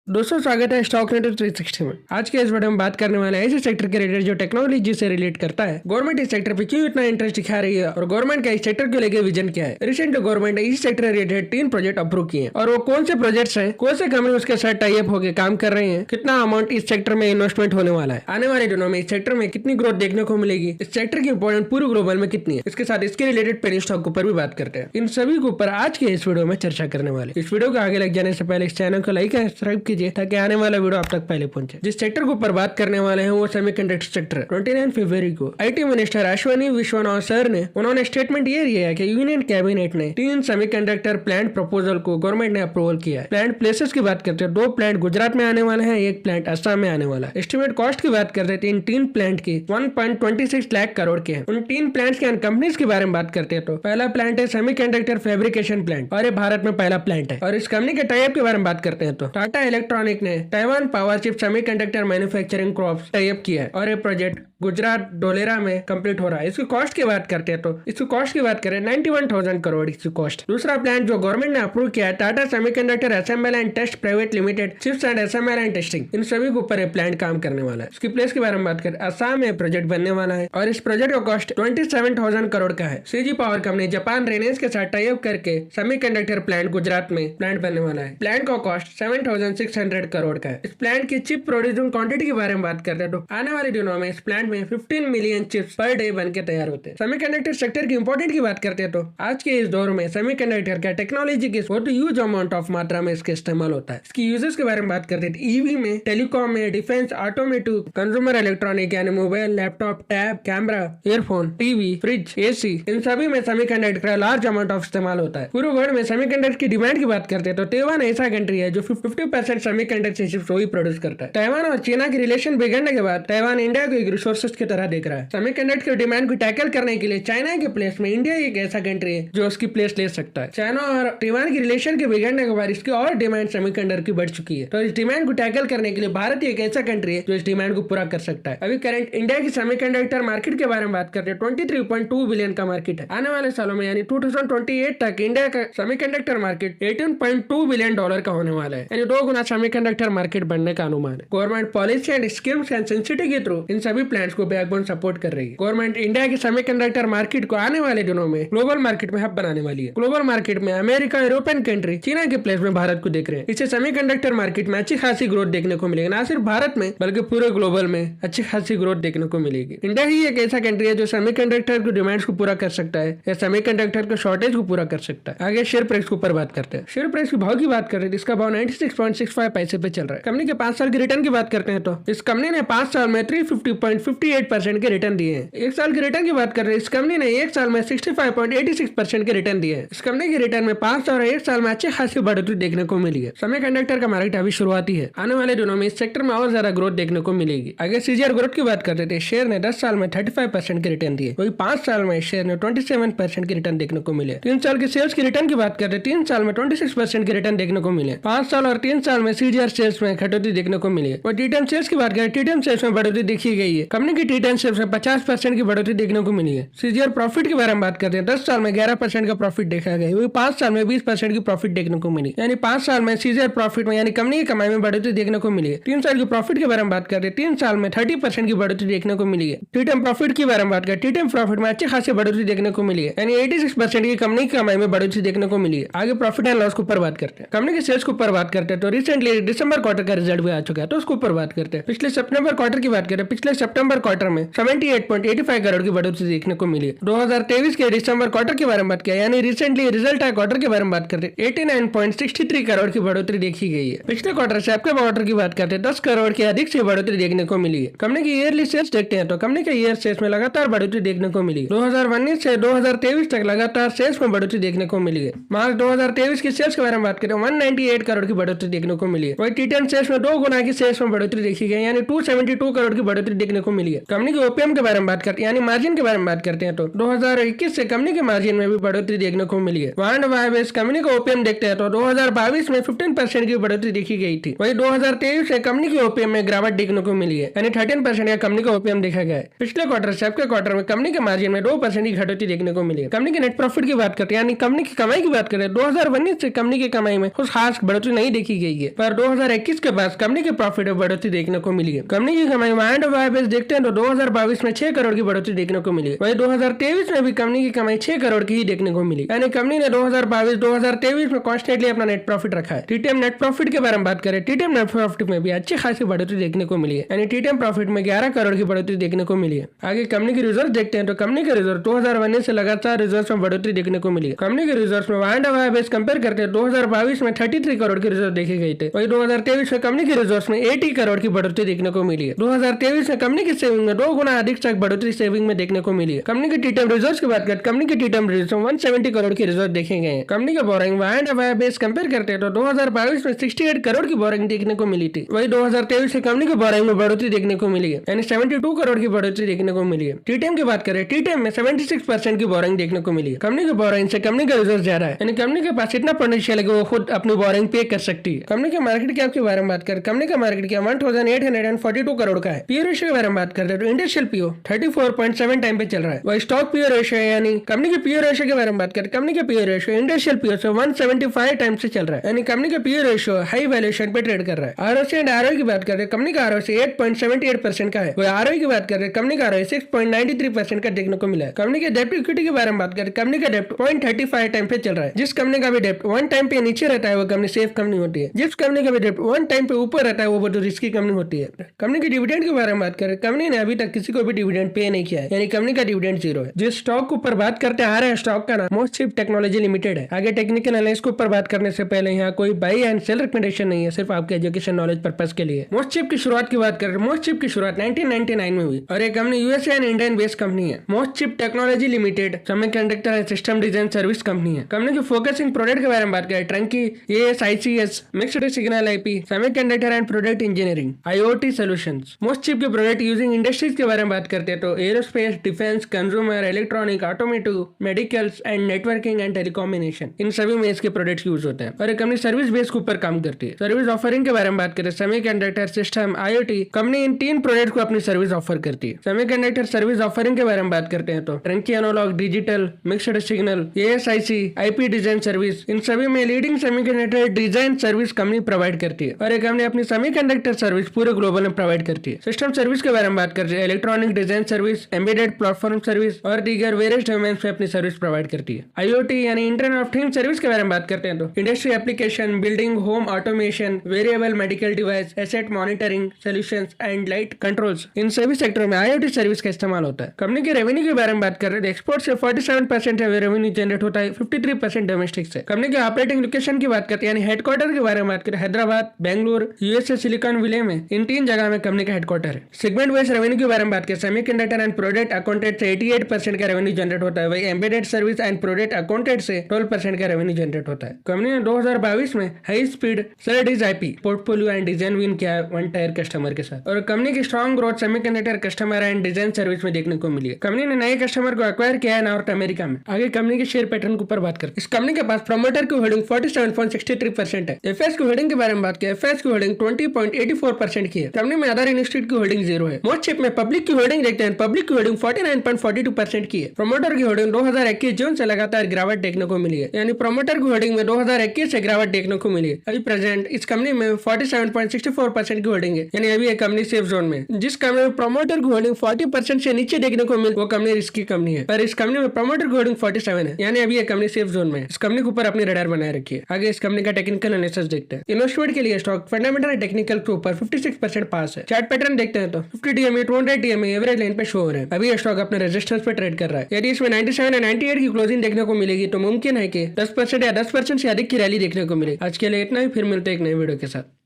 दोस्तों स्वागत है स्टॉक ट्रेडर 360 में। आज के इस वीडियो में बात करने वाले हैं ऐसे सेक्टर के रिलेटेड जो टेक्नोलॉजी से रिलेट करता है। गवर्नमेंट इस सेक्टर पे क्यों इतना इंटरेस्ट दिखा रही है और गवर्नमेंट का इस सेक्टर को लेकर विजन क्या है। रिसेंटली गवर्नमेंट ने इस सेक्टर रिलेटेड 3 प्रोजेक्ट अप्रूव किए हैं और वो कौन से प्रोजेक्ट्स हैं, कौन से कंपनी उसके साथ टाई अप होकर काम कर रहे हैं, कितना अमाउंट इस सेक्टर में इन्वेस्टमेंट होने वाला है, आने वाले दिनों में इस सेक्टर में कितनी ग्रोथ देखने को मिलेगी, इस सेक्टर की इंपॉर्टेंट पूरे ग्लोबल में कितनी है, इसके साथ इसके रिलेटेड पेनी स्टॉक के ऊपर भी बात करते हैं। इन सभी के ऊपर आज के इस वीडियो में चर्चा करने वाले। इस वीडियो को आगे लग जाने से पहले इस चैनल को लाइक और सब्सक्राइब कीजिए ताकि आने वाला वीडियो आप तक पहले पहुंचे। जिस सेक्टर के ऊपर बात करने वाले हैं वो सेमीकंडक्टर सेक्टर। 29 फरवरी को IT minister Ashwini Vishwanath sir ने उन्होंने स्टेटमेंट ये दिया है कि यूनियन कैबिनेट ने 3 सेमीकंडक्टर प्लांट प्रपोजल को गवर्नमेंट ने अप्रूवल किया है। प्लांट प्लेसेस की बात करते हैं, 2 प्लांट गुजरात में आने वाले हैं, 1 प्लांट असम में आने वाला है। एस्टिमेट कॉस्ट की बात करते हैं, इन 3 प्लांट की 1.26 लाख करोड़ के हैं। उन 3 प्लांट्स के कंपनीज के बारे में बात करते हैं तो पहला प्लांट है सेमीकंडक्टर फैब्रिकेशन प्लांट और ये भारत में पहला प्लांट है। और इस कंपनी के टाई अप के बारे में बात करते हैं तो टाटा इलेक्ट्रॉनिक ने Taiwan power chip semiconductor manufacturing crops tie up किया है और ये प्रोजेक्ट गुजरात डोलेरा में कंप्लीट हो रहा है। इसकी कॉस्ट की बात करते हैं तो इसकी कॉस्ट की बात करें 91,000 करोड़ इसकी कॉस्ट। दूसरा प्लांट जो गवर्नमेंट ने अप्रूव किया है Tata semiconductor assemble and test private limited, chips and assemble and testing, इन सभी के ऊपर प्लांट काम करने वाला है। इसकी प्लेस के बारे में बात करें, असम में प्रोजेक्ट बनने वाला है और इस प्रोजेक्ट का कॉस्ट 27,000 करोड़ का है। सीजी पावर कंपनी जापान रेनेस के साथ टाई अप करके सेमीकंडक्टर प्लांट गुजरात में प्लांट बनने वाला है। प्लांट का कॉस्ट 7,600 करोड़ का है। इस प्लांट की चिप प्रोड्यूसिंग क्वांटिटी के बारे में बात करते हैं तो आने वाले दिनों में इस प्लांट में 15 मिलियन चिप्स पर डे बनके तैयार होते हैं। सेमीकंडक्टर सेक्टर की इंपॉर्टेंट की बात करते हैं तो आज के इस दौर में सेमीकंडक्टर का टेक्नोलॉजी की बहुत ह्यूज अमाउंट ऑफ मात्रा में इसका इस्तेमाल होता है। इसकी यूजेस के बारे में बात करते हैं, ईवी में, टेलीकॉम में, डिफेंस, ऑटोमेटिव, कंज्यूमर इलेक्ट्रॉनिक यानी mobile, laptop, tab, camera, earphone, TV, fridge, AC, इन सभी में सेमीकंडक्टर का लार्ज अमाउंट ऑफ इस्तेमाल होता है। पूरे वर्ल्ड में सेमीकंडक्टर की डिमांड की बात करते हैं तो ताइवान ऐसा कंट्री है जो 50% सेमीकंडक्टर चिप्स वही प्रोड्यूस करता है। ताइवान और चाइना की रिलेशन बिगड़ने के बाद ताइवान इंडिया को एक रिसोर्सेज की तरह देख रहा है। सेमीकंडक्टर की डिमांड को टैकल करने के लिए चाइना के प्लेस में इंडिया एक ऐसा कंट्री है जो उसकी प्लेस ले सकता है। चाइना और ताइवान की रिलेशन के बिगड़ने के बाद इसकी और डिमांड सेमीकंडक्टर की बढ़ चुकी है, तो इस डिमांड को टैकल करने के लिए भारत एक ऐसा कंट्री है जो इस डिमांड को पूरा कर सकता है। अभी करंट इंडिया की सेमीकंडक्टर मार्केट के बारे में बात करते हैं, 23.2 बिलियन का मार्केट है। आने वाले सालों में यानी 2028 तक इंडिया का सेमीकंडक्टर मार्केट 18.2 बिलियन डॉलर का होने वाला है, यानी 2 गुना सेमीकंडक्टर मार्केट बनने का अनुमान है। Government policy and schemes and incentive के थ्रू इन सभी प्लांट्स को बैकबोन सपोर्ट कर रही है। गवर्नमेंट इंडिया की सेमीकंडक्टर मार्केट को आने वाले दिनों में ग्लोबल मार्केट में हब बनाने वाली है। ग्लोबल मार्केट में अमेरिका, यूरोपियन कंट्री, चाइना के प्लेस में भारत को देख रहे हैं। इससे सेमीकंडक्टर मार्केट में अच्छी खासी ग्रोथ देखने को मिलेगी, ना सिर्फ भारत में बल्कि पूरे ग्लोबल में अच्छी खासी ग्रोथ देखने को मिलेगी। इंडिया ही एक ऐसा कंट्री है जो सेमीकंडक्टर की डिमांड्स को पूरा कर सकता है या सेमीकंडक्टर के शॉर्टेज को पूरा कर सकता है। आगे शेयर प्राइस के ऊपर बात करते हैं। शेयर प्राइस के भाव की बात करें, इसका भाव 96.65 पैसे पे चल रहा है। कंपनी के 5 साल की रिटर्न की बात करते हैं तो इस कंपनी ने 5 साल में 350.58% के रिटर्न दिए हैं। 1 साल की रिटर्न की बात कर रहे हैं, इस कंपनी ने 1 साल में 65.86% के रिटर्न दिए हैं। इस कंपनी के रिटर्न में 5 साल और 1 साल में अच्छी खासी बढ़ोतरी देखने को मिली है। सेमीकंडक्टर का मार्केट अभी शुरुआती है, आने वाले दिनों में इस सेक्टर में और ज्यादा ग्रोथ देखने को मिलेगी। आगे सीजीआर ग्रोथ की बात करते थे, शेयर ने 10 साल में 35% के रिटर्न दिए, वही 5 साल में शेयर ने 27% के रिटर्न देखने को मिले। 3 साल की सेल्स की रिटर्न की बात करते हैं, 3 साल में 26% के रिटर्न देखने को मिले। 5 साल और 3 साल में सीजीआर सेल्स में कटौती देखने को मिली है। और टी-टाइम सेल्स की बात करें, टी-टाइम सेल्स में बढ़ोतरी देखी गई है। कंपनी की टी-टाइम सेल्स में 50% की बढ़ोतरी देखने को मिली है। सीजीआर प्रॉफिट के बारे में बात करते हैं, 10 साल में 11% का प्रॉफिट देखा गया, वही 5 साल में 20% की प्रॉफिट देखने को मिली, यानी 5 साल में सीजीआर प्रॉफिट में यानी कंपनी की कमाई में बढ़ोतरी देखने को मिली है। 3 साल की प्रॉफिट के बारे में बात करते हैं, 3 साल में 30% की बढ़ोतरी देखने को मिली है। टी-टाइम प्रॉफिट के बारे में बात करें, टी-टाइम प्रॉफिट में अच्छी खासी बढ़ोतरी देखने को मिली है, यानी 86% की कंपनी की कमाई में बढ़ोतरी देखने को मिली है। आगे प्रॉफिट एंड लॉस के ऊपर बात करते हैं। कंपनी के सेल्स के ऊपर बात करते हैं तो रिसेंटली दिसंबर क्वार्टर का रिजल्ट भी आ चुका है, तो उसके ऊपर बात करते हैं। पिछले सितंबर क्वार्टर की बात करें, पिछले सितंबर क्वार्टर में 78.85 करोड़ की बढ़ोतरी देखने को मिली है। 2023 के दिसंबर क्वार्टर के बारे में बात किया, यानी रिसेंटली रिजल्ट आया क्वार्टर के बारे में बात करते हैं, 89.63 करोड़ की बढ़ोतरी देखी गई है। पिछले क्वार्टर से आपके क्वार्टर की बात करते हैं, 10 करोड़ के अधिक से बढ़ोतरी देखने को मिली है। कंपनी की ईयरली सेल्स देखते हैं तो कंपनी के ईयर सेल्स में लगातार बढ़ोतरी देखने को मिली है। 2019 से 2023 तक लगातार सेल्स में बढ़ोतरी देखने को मिली है। मार्च 2023 की सेल्स के बारे में बात करें, 198 करोड़ की बढ़ोतरी देखने को मिली है। वही टी-टाइम सेल्स में 2 गुना की सेल्स में बढ़ोतरी देखी गई, यानी 272 करोड़ की बढ़ोतरी देखने को मिली है। कंपनी के ओपीएम के बारे में बात करते हैं, यानी मार्जिन के बारे में बात करते हैं तो 2021 से कंपनी के मार्जिन में भी बढ़ोतरी देखने को मिली है। कंपनी का ओपीएम देखते हैं तो 2022 में 15% की बढ़ोतरी देखी गई थी, वही 2023 से कंपनी के ओपीएम में गिरावट देखने को मिली है, यानी 13% का कंपनी का ओपीएम देखा गया है। पिछले क्वार्टर से आपके क्वार्टर में कंपनी के मार्जिन में 2% की घटोती देखने को मिली है। कंपनी के नेट प्रॉफिट की बात करते हैं, यानी कंपनी की कमाई की बात करें, 2019 से कंपनी की कमाई में कुछ खास बढ़ोतरी नहीं देखी गई है। पर 2021 के बाद कंपनी के प्रॉफिट में बढ़ोतरी देखने को मिली है। कंपनी की कमाई माइंड वाइज देखते हैं तो 2022 में 6 करोड़ की बढ़ोतरी देखने को मिली। वही 2023 में भी कंपनी की कमाई 6 करोड़ की ही देखने को मिली। यानी कंपनी ने 2022-2023 में कॉन्स्टेंटली अपना नेट प्रॉफिट रखा है। टीटीएम नेट प्रॉफिट के बारे में बात करें, टीटीएम नेट प्रॉफिट में भी अच्छी खासी बढ़ोतरी देखने को मिली है। यानी टीटीएम प्रॉफिट में 11 करोड़ की बढ़ोतरी देखने को मिली है। आगे कंपनी की रिजर्व देखते हैं तो कंपनी के रिजर्व 2019 से लगातार रिजर्व में बढ़ोतरी देखने को मिली है। कंपनी के रिजर्व में वाइंड बेस कंपेयर करते हैं 2022 में 33 करोड़ के रिजर्व देखे गए थे। वही 2023 में कंपनी के रिजर्व में 80 करोड़ की बढ़ोतरी देखने को मिली है। 2023 में कंपनी की सेविंग में 2 गुना अधिक तक बढ़ोतरी सेविंग में देखने को मिली है। कंपनी की टीटीएम रिजर्व की बात करें, कंपनी की टीटीएम रिजर्व 170 करोड़ की रिजर्व देखे गए हैं। कंपनी का बोरिंग वाइंड बेस कंपेयर करते हैं तो 2022 में 68 करोड़ की बोरिंग देखने को मिली थी। वही 2023 से कंपनी के बोरिंग में बढ़ोतरी देखने को मिली है, यानी 72 करोड़ की बढ़ोतरी देखने को मिली है। टीटीएम की बात करें, टीटीएम में 76% की बोरिंग देखने को मिली है। कंपनी के बोरिंग से कंपनी का रिजर्व ज्यादा है, यानी कंपनी के पास इतना पोटेंशियल है कि वो खुद अपनी बोरिंग पे कर सकती है। कंपनी के मार्केट कैप के बारे में बात करें, कंपनी का मार्केट कैप 1842 करोड़ का है। पीओ रेशियो के बारे में बात करते हैं तो इंडस्ट्रियल पीओ 34.7 टाइम पे चल रहा है। वही स्टॉक पीओ रेशियो यानी कंपनी के पीओ रेशियो के बारे में बात करें, कंपनी के पीओ रेशियो इंडस्ट्रियल पीओ से 175 टाइम से चल रहा है, यानी कंपनी का पीओ रेशियो हाई वैल्यूएशन पे ट्रेड कर रहा है। आरओसी एंड आरओई की बात करें, कंपनी का आरओसी 8.78% का है। वही आरओई की बात करें, कंपनी का आरओई 6.93% का देखने को मिला है। कंपनी के डेब्ट इक्विटी के बारे में बात करें, कंपनी का डेब्ट 0.35 टाइम पे चल रहा है। जिस कंपनी का भी डेब्ट 1 टाइम पे नीचे रहता है वो कंपनी सेफ कंपनी होती है। जिस कंपनी का भी डेब्ट 1 टाइम पे ऊपर रहता है वो बहुत रिस्की कंपनी होती है। कंपनी की डिविडेंड के बारे में बात करें, कंपनी ने अभी तक किसी को भी डिविडेंड पे नहीं किया है, यानी कंपनी का डिविडेंड 0 है। जिस स्टॉक के ऊपर बात करते आ रहे हैं, स्टॉक का नाम मोस्ट चिप टेक्नोलॉजी लिमिटेड है। आगे टेक्निकल एनालिसिस के ऊपर बात करने से पहले यहाँ कोई बाई एंड सेल रिकमेंडेशन नहीं है, सिर्फ आपके एजुकेशन नॉलेज पर्पस के लिए। मोस्ट चिप की शुरुआत की बात करें, मोस्ट चिप की शुरुआत 1999 में हुई और ये company USA and Indian based company है। Most chip technology limited semiconductor and system design service company है। कंपनी की फोकसिंग प्रोडक्ट के बारे में बात करें, turnkey, ASICS, mixed signal IP, semiconductor and product engineering, IoT solutions. Most chip के product using industries के बारे में बात करते हैं तो aerospace, defence, consumer, electronic, automotive, medicals and networking and telecommunication, इन सभी में इसके प्रोडक्ट यूज होते हैं। और एक कंपनी सर्विस बेस के ऊपर काम करती है। सर्विस ऑफरिंग के बारे में बात करें, सेमीकंडक्टर, सिस्टम, IoT, कंपनी इन 3 प्रोडक्ट को अपनी सर्विस ऑफर करती है। सेमीकंडक्टर सर्विस ऑफरिंग के बारे में बात करते हैं तो turnkey, analog, digital, mixed signal, ASIC, IP design service, इन सभी में leading semiconductor design service company provide करती है। और एक कंपनी अपनी सेमीकंडक्टर सर्विस पूरे ग्लोबल में प्रोवाइड करती है। सिस्टम सर्विस के बारे में बात करते हैं, electronic design service, embedded platform service और दीगर वेरियस डोमेन्स में अपनी सर्विस प्रोवाइड करती है। IoT यानी इंटरनेट ऑफ थिंग्स सर्विस के बारे में बात करते हैं तो industry application, building, home automation, variable medical device, asset monitoring solutions and light controls, इन सभी सेक्टरों में IoT सर्विस का इस्तेमाल होता है। कंपनी के रेवेन्यू के बारे में बात कर रहे हैं, एक्सपोर्ट से 47% रेवेन्यू जनरेट होता है, 53% डोमेस्टिक से। कंपनी के ऑपरेटिंग लोकेशन की बात करते हैं, यानी हेडक्वार्टर के बारे में बात करें, Hyderabad, Bengaluru, USA, silicon valley में, इन 3 जगह में कंपनी का हेडक्वार्टर है। सेगमेंट वाइज रेवेन्यू के बारे में बात करें, सेमीकंडक्टर एंड प्रोडक्ट अकाउंटेड से 88% का रेवेन्यू जनरेट होता है, वही embedded service and product accounted से 12% का रेवेन्यू जनरेट होता है। कंपनी ने 2022 में high speed SerDes IP portfolio and design win किया है 1 टायर कस्टमर के साथ। और कंपनी की strong growth semiconductor customer and design service में देखने को मिली है। कंपनी ने नए कस्टमर को एक्वायर किया है नॉर्थ अमेरिका में। आगे कंपनी के शेयर पैटर्न के ऊपर बात करते हैं। इस कंपनी के पास प्रमोटर की होल्डिंग 47.63% है। FS की होल्डिंग के बारे में बात करें, FS की होल्डिंग 20.84% की है। कंपनी में अदर इंस्टीट्यूट की होल्डिंग 0 है। मोस्ट चिप में पब्लिक की होल्डिंग देखते हैं, पब्लिक की होल्डिंग 49.42% की है। प्रमोटर की होल्डिंग 2021 जून से लगातार गिरावट देखने को मिली है, यानी प्रमोटर की होल्डिंग में 2021 से गिरावट देखने को मिली है। अभी प्रेजेंट इस कंपनी में 47.64% की होल्डिंग है, यानी अभी एक कंपनी सेफ जोन में। जिस कंपनी में प्रमोटर की होल्डिंग 40% से नीचे देखने को मिली वो कंपनी रिस्की कंपनी है, पर इस कंपनी में प्रमोटर की होल्डिंग 47 है, यानी अभी एक कंपनी सेफ जोन में। इस कंपनी के ऊपर अपनी रडार बनाए रखिए। आगे इस कंपनी का टेक्निकल एनालिसिस देखते हैं। इन्वेस्टमेंट के लिए स्टॉक फंडामेंटल एंड टेक्निकल के ऊपर 56% पास है। चार्ट पैटर्न देखते हैं तो 50 DMA 200 DMA एवरेज लाइन पे शो हो रहे हैं। अभी ये स्टॉक अपने रेजिस्टेंस पे ट्रेड कर रहा है। यदि इसमें 97 और 98 की क्लोजिंग देखने को मिलेगी तो मुमकिन है कि 10% या 10% से अधिक की रैली देखने को मिले। आज के लिए इतना ही, फिर मिलते हैं एक नए वीडियो के साथ।